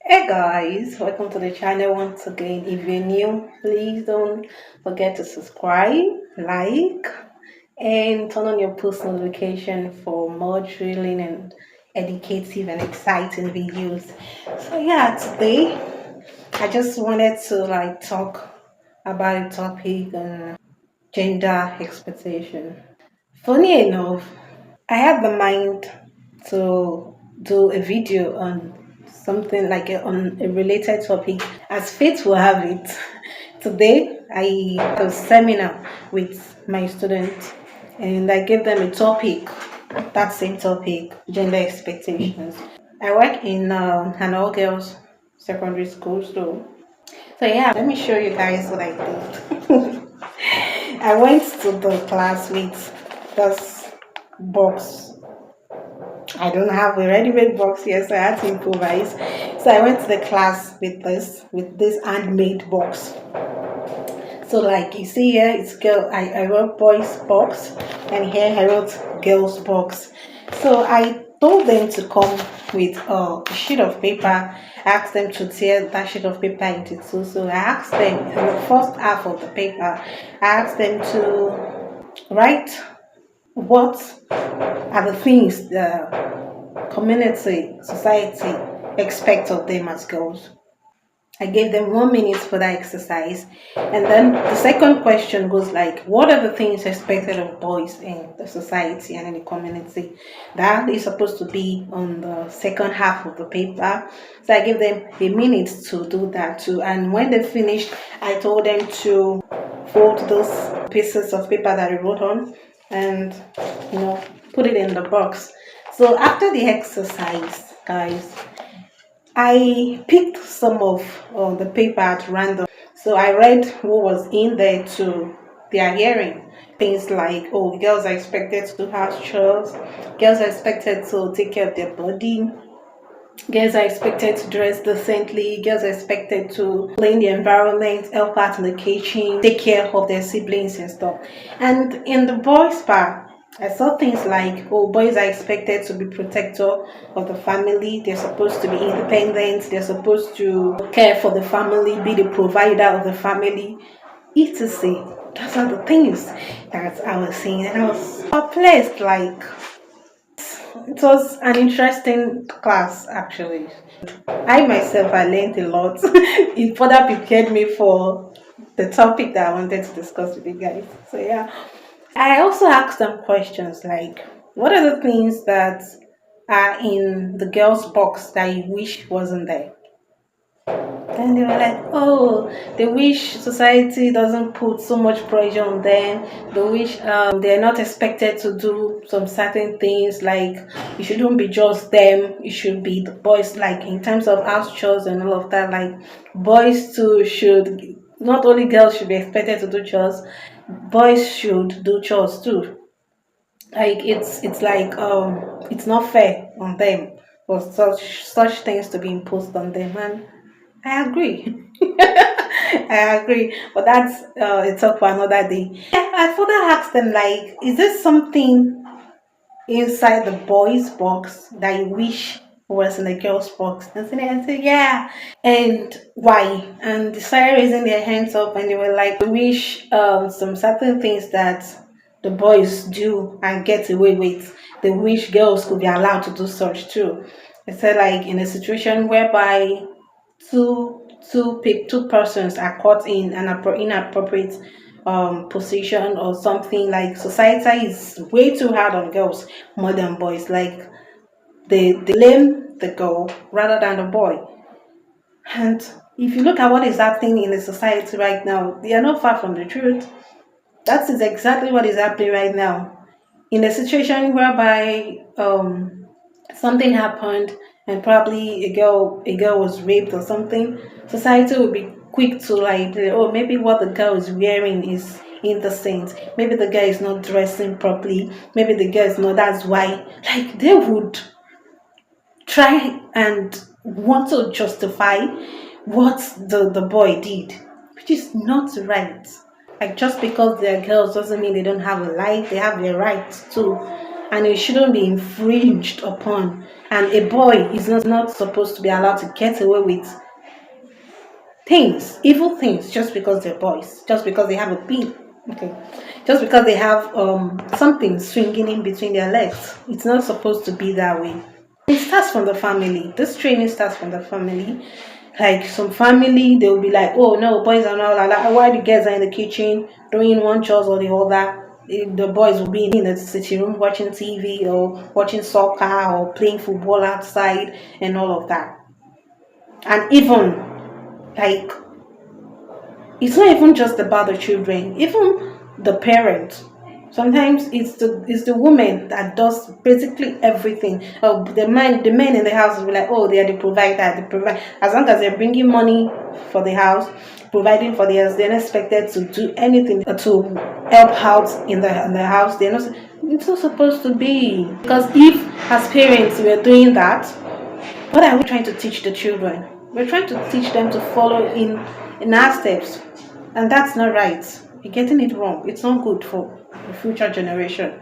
Hey guys, welcome to the channel once again. If you're new, please don't forget to subscribe, like, and turn on your post notification for more thrilling and educative and exciting videos. So yeah, today I just wanted to talk about a topic on gender expectation. Funny enough, I had the mind to do a video on something on a related topic. As fate will have it, today I had a seminar with my students and I gave them a topic, that same topic, gender expectations. I work in an all girls secondary school, so yeah, let me show you guys what I did. I went to the class with this box. I don't have a ready-made box here, so I had to improvise. So I went to the class with this handmade box. So like you see here, it's girl. I wrote boys box, and here I wrote girls box. So I told them to come with a sheet of paper. I asked them to tear that sheet of paper into two. So I asked them in the first half of the paper, I asked them to write what are the things the community, society expect of them as girls. I gave them 1 minute for that exercise. And then the second question goes like, what are the things expected of boys in the society and in the community? That is supposed to be on the second half of the paper. So I gave them a minute to do that too. And when they finished, I told them to fold those pieces of paper that I wrote on and put it in the box. So after the exercise, guys, I picked some of the paper at random. So I read what was in there to their hearing. Things like, oh, girls are expected to do house chores, girls are expected to take care of their body, girls are expected to dress decently, girls are expected to clean the environment, help out in the kitchen, take care of their siblings and stuff. And in the boys' part, I saw things like, oh, boys are expected to be protector of the family, they're supposed to be independent, they're supposed to care for the family, be the provider of the family, etc. Those are the things that I was seeing, and I was perplexed, like, it was an interesting class actually. I myself, I learned a lot. It further prepared me for the topic that I wanted to discuss with you guys. So yeah, I also asked them questions like, what are the things that are in the girls' box that you wish wasn't there? And they were like, oh, they wish society doesn't put so much pressure on them. They wish they're not expected to do some certain things. Like, it shouldn't be just them. It should be the boys, like in terms of house chores and all of that. Like, boys too should, not only girls should be expected to do chores, boys should do chores too. Like, it's like it's not fair on them for such things to be imposed on them, and I agree. I agree, but that's a talk for another day. Yeah, I further asked them like, is there something inside the boys' box that you wish was in the girls' box? And so they said, yeah. And why? And they started raising their hands up, and they were like, we wish some certain things that the boys do and get away with. They wish girls could be allowed to do such too. They said like in a situation whereby two persons are caught in an inappropriate position or something, like society is way too hard on girls more than boys, like they blame the girl rather than the boy. And if you look at what is happening in the society right now, they are not far from the truth. That is exactly what is happening right now. In a situation whereby something happened and probably a girl was raped or something, society will be quick to like, oh, maybe what the girl is wearing is indecent, maybe the guy is not dressing properly, maybe the girl is not, that's why, like, they would try and want to justify what the boy did, which is not right. Like, just because they're girls doesn't mean they don't have a life, they have their rights too. and it shouldn't be infringed upon. And a boy is not supposed to be allowed to get away with things, evil things, just because they're boys, just because they have a pin. Okay, just because they have something swinging in between their legs. It's not supposed to be that way. It starts from the family. This training starts from the family. Like some family, they'll be like, "Oh no, boys are not allowed. Why the girls are in the kitchen doing one chores or the other? The boys will be in the sitting room watching TV or watching soccer or playing football outside and all of that." And even like it's not even just about the children, even the parents. Sometimes it's the woman that does basically everything. Oh, the men in the house will be like, oh, they are the provider. They provide as long as they're bringing money for the house, providing for the house. They're not expected to do anything to help out in the house. They're not. It's not supposed to be, because if as parents we are doing that, what are we trying to teach the children? We're trying to teach them to follow in our steps, and that's not right. You're getting it wrong. It's not good for the future generation.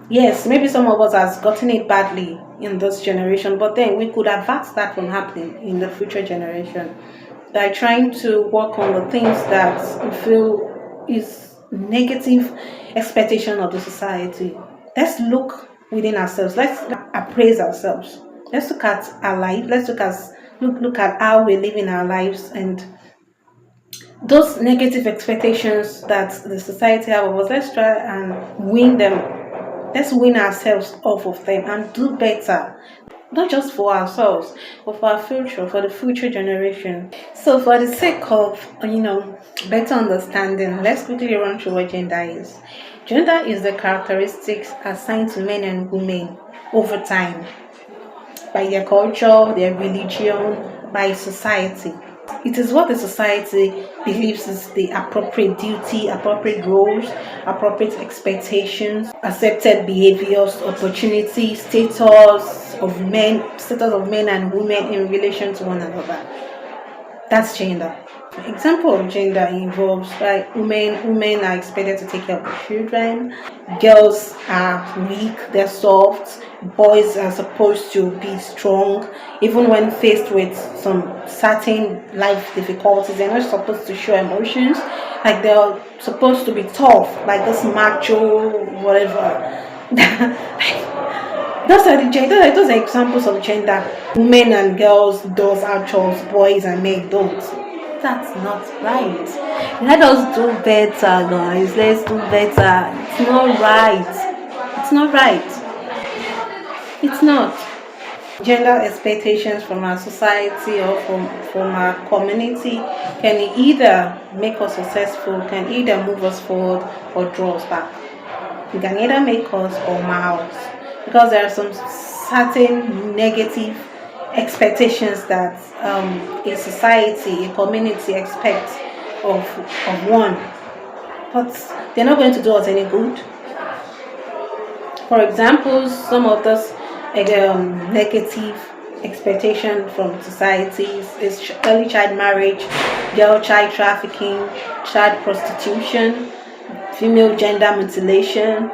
Yes, maybe some of us has gotten it badly in this generation, but then we could avert that from happening in the future generation by trying to work on the things that we feel is negative expectation of the society. Let's look within ourselves. Let's appraise ourselves. Let's look at our life. Let's look at how we're living our lives, and those negative expectations that the society have of us, let's try and win them. Let's win ourselves off of them and do better, not just for ourselves but for our future, for the future generation. So for the sake of better understanding, let's quickly run through what gender is. Gender is the characteristics assigned to men and women over time by their culture, their religion, by society. It is what the society believes is the appropriate duty, appropriate roles, appropriate expectations, accepted behaviors, opportunities, status of men and women in relation to one another. That's gender. Example of gender involves like women are expected to take care of the children, girls are weak, they're soft, boys are supposed to be strong. Even when faced with some certain life difficulties, they're not supposed to show emotions. Like they're supposed to be tough, like this macho whatever. Those are examples of gender. Women and girls, those are chores, boys and men don't. That's not right. Let us do better, guys. Let's do better. It's not right. It's not right. It's not. Gender expectations from our society or from our community can either make us successful, can either move us forward or draw us back. It can either make us or mar us, because there are some certain negative expectations that a society, a community expects of one, but they're not going to do us any good. For example, some of those negative expectation from societies is early child marriage, girl child trafficking, child prostitution, female gender mutilation,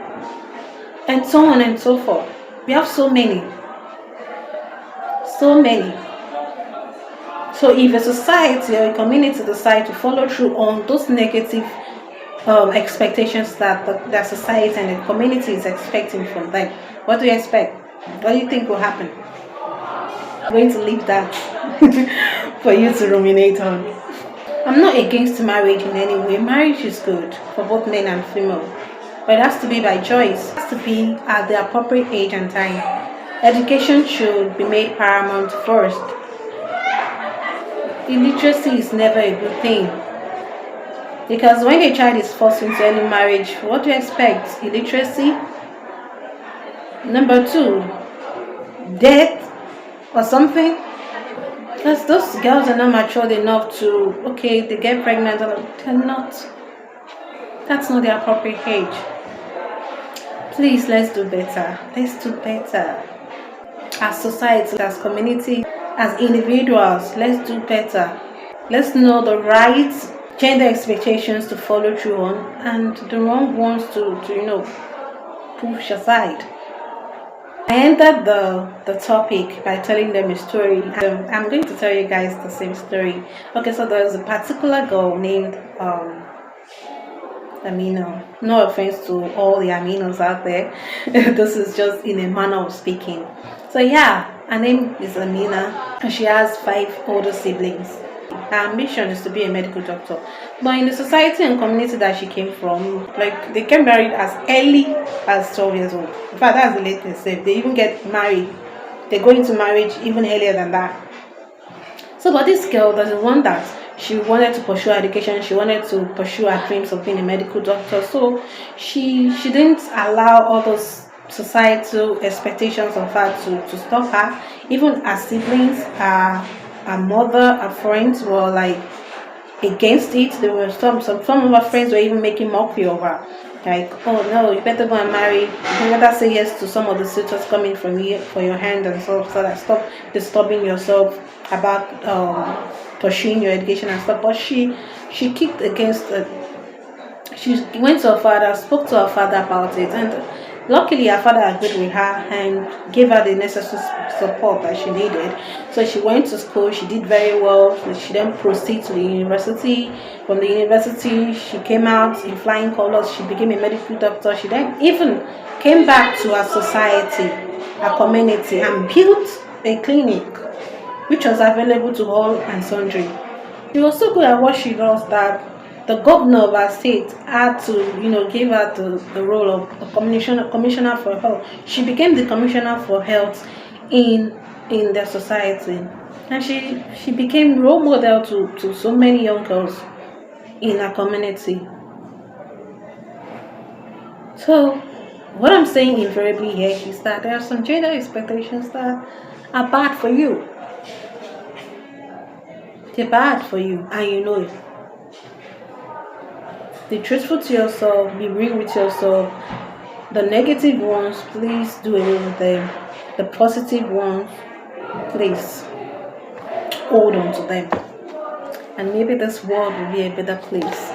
and so on and so forth. We have so many. So if a society or a community decide to follow through on those negative expectations that society and the community is expecting from them, what do you expect? What do you think will happen? I'm going to leave that for you to ruminate on. I'm not against marriage in any way. Marriage is good for both men and female, but it has to be by choice. It has to be at the appropriate age and time. Education should be made paramount first. Illiteracy is never a good thing, because when a child is forced into any marriage, what do you expect? Illiteracy. Number two, death or something. Because those girls are not matured enough to, they get pregnant, they're not. That's not the appropriate age. Please, let's do better. Let's do better. As society, as community, as individuals, let's do better. Let's know the right gender expectations to follow through on, and the wrong ones to push aside. I ended the topic by telling them a story. I'm going to tell you guys the same story. Okay, so there's a particular girl named Amino. No offense to all the Aminos out there. This is just in a manner of speaking. So yeah, her name is Amina, and she has 5 older siblings. Her ambition is to be a medical doctor, but in the society and community that she came from, like, they get married as early as 12 years old. In fact, that's the latest. They even get married. They go into marriage even earlier than that. So, but this girl doesn't want that. She wanted to pursue her education. She wanted to pursue her dreams of being a medical doctor. So she didn't allow all those societal expectations of her to stop her. Even her siblings, her mother, her friends were like against it. There were some of her friends were even making mockery of her. Like, oh no, you better go and marry. You better say yes to some of the suitors coming from you for your hand and stuff, so that stop disturbing yourself about pursuing your education and stuff. But she kicked against it. She went to her father, spoke to her father about it, and luckily her father agreed with her and gave her the necessary support that she needed. So she went to school, she did very well. She then proceeded to the university. From the university, she came out in flying colors. She became a medical doctor. She then even came back to her society, her community, and built a clinic which was available to all and sundry. She was so good at what she does that the governor of our state had to, give her the role of a commissioner for health. She became the commissioner for health in their society, and she became role model to so many young girls in our community. So what I'm saying invariably here is that there are some gender expectations that are bad for you. They're bad for you, and you know it. Be truthful to yourself, be real with yourself. The negative ones, please do away with them. The positive ones, please hold on to them. And maybe this world will be a better place.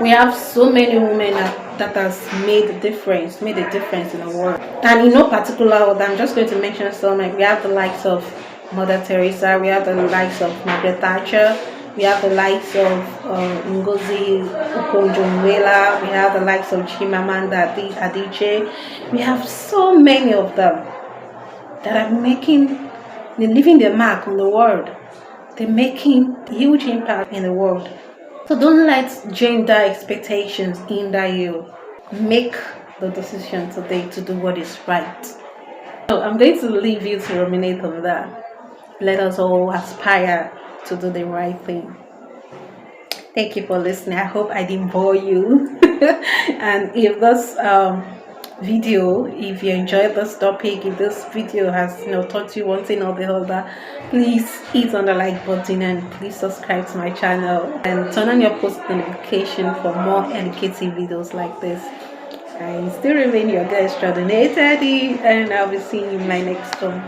We have so many women that has made a difference in the world. And in no particular order, I'm just going to mention some. Like, we have the likes of Mother Teresa, we have the likes of Margaret Thatcher, we have the likes of Ngozi Okonjo-Iweala, we have the likes of Chimamanda Adichie. We have so many of them that are they're leaving their mark on the world. They're making huge impact in the world. So don't let gender expectations hinder you. Make the decision today to do what is right. So I'm going to leave you to ruminate on that. Let us all aspire to do the right thing. Thank you for listening. I hope I didn't bore you. And if this video, if you enjoyed this topic, if this video has taught you one thing or the other, please hit on the like button and please subscribe to my channel and turn on your post notification for more educative videos like this. I still remain your girl extraordinary Teddy, and I'll be seeing you in my next one.